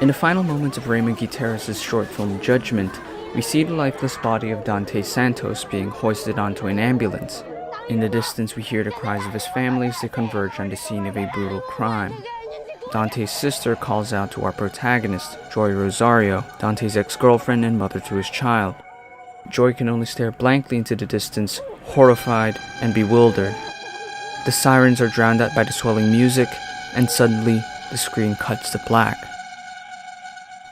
In the final moments of Raymond Gutierrez's short film Judgment, we see the lifeless body of Dante Santos being hoisted onto an ambulance. In the distance, we hear the cries of his family as they converge on the scene of a brutal crime. Dante's sister calls out to our protagonist, Joy Rosario, Dante's ex-girlfriend and mother to his child. Joy can only stare blankly into the distance, horrified and bewildered. The sirens are drowned out by the swelling music, and suddenly, the screen cuts to black.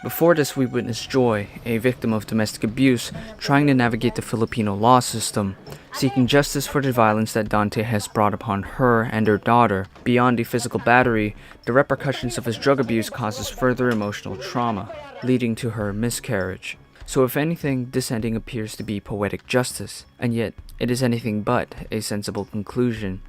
Before this, we witness Joy, a victim of domestic abuse, trying to navigate the Filipino law system, seeking justice for the violence that Dante has brought upon her and her daughter. Beyond the physical battery, the repercussions of his drug abuse causes further emotional trauma, leading to her miscarriage. So if anything, this ending appears to be poetic justice, and yet it is anything but a sensible conclusion.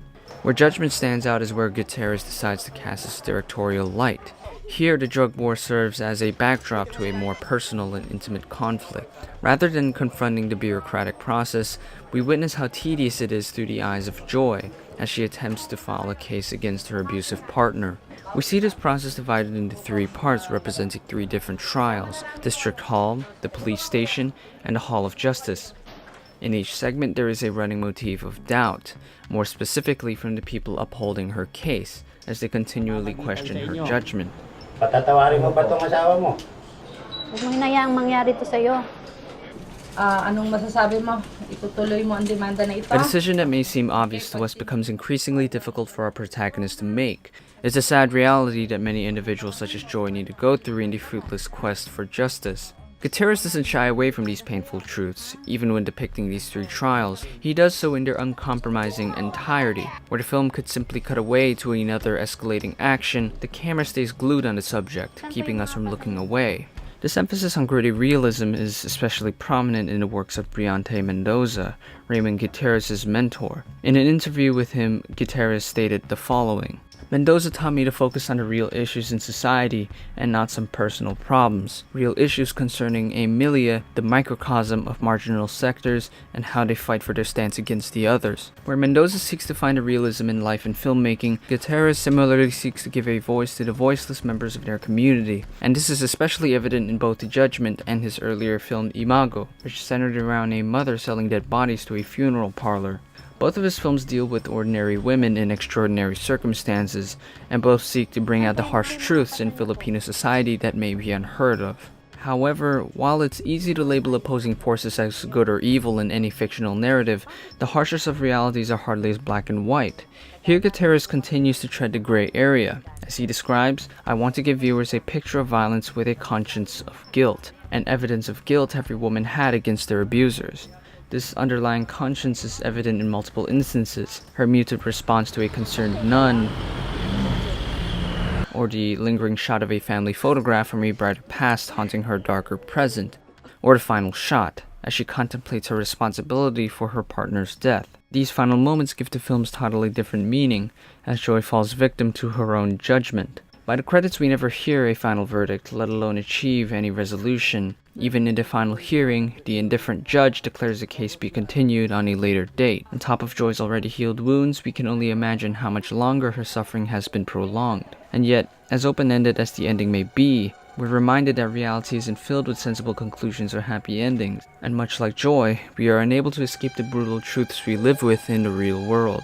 Where Judgment stands out is where Gutierrez decides to cast his directorial light. Here, the drug war serves as a backdrop to a more personal and intimate conflict. Rather than confronting the bureaucratic process, we witness how tedious it is through the eyes of Joy, as she attempts to file a case against her abusive partner. We see this process divided into three parts representing three different trials: District Hall, the police station, and the Hall of Justice. In each segment, there is a running motif of doubt, more specifically from the people upholding her case, as they continually question her judgment. Patatawarin mo ba itong asawa mo? Huwag mo hinayaang mangyari ito sa'yo. Anong masasabi mo? Itutuloy mo ang demanda na ito? A decision that may seem obvious to us becomes increasingly difficult for our protagonist to make. It's a sad reality that many individuals such as Joy need to go through in the fruitless quest for justice. Gutierrez doesn't shy away from these painful truths, even when depicting these three trials. He does so in their uncompromising entirety. Where the film could simply cut away to another escalating action, the camera stays glued on the subject, keeping us from looking away. This emphasis on gritty realism is especially prominent in the works of Briante Mendoza, Raymond Gutierrez's mentor. In an interview with him, Gutierrez stated the following: "Mendoza taught me to focus on the real issues in society and not some personal problems. Real issues concerning Emilia, the microcosm of marginal sectors, and how they fight for their stance against the others." Where Mendoza seeks to find a realism in life and filmmaking, Gutierrez similarly seeks to give a voice to the voiceless members of their community. And this is especially evident in both The Judgment and his earlier film Imago, which centered around a mother selling dead bodies to a funeral parlor. Both of his films deal with ordinary women in extraordinary circumstances, and both seek to bring out the harsh truths in Filipino society that may be unheard of. However, while it's easy to label opposing forces as good or evil in any fictional narrative, the harshest of realities are hardly as black and white. Here, Gutierrez continues to tread the gray area. As he describes, "I want to give viewers a picture of violence with a conscience of guilt, and evidence of guilt every woman had against their abusers." This underlying conscience is evident in multiple instances: her muted response to a concerned nun, or the lingering shot of a family photograph from a brighter past haunting her darker present, or the final shot, as she contemplates her responsibility for her partner's death. These final moments give the film's title a different meaning, as Joy falls victim to her own judgment. By the credits, we never hear a final verdict, let alone achieve any resolution. Even in the final hearing, the indifferent judge declares the case be continued on a later date. On top of Joy's already healed wounds, we can only imagine how much longer her suffering has been prolonged. And yet, as open-ended as the ending may be, we're reminded that reality isn't filled with sensible conclusions or happy endings. And much like Joy, we are unable to escape the brutal truths we live with in the real world.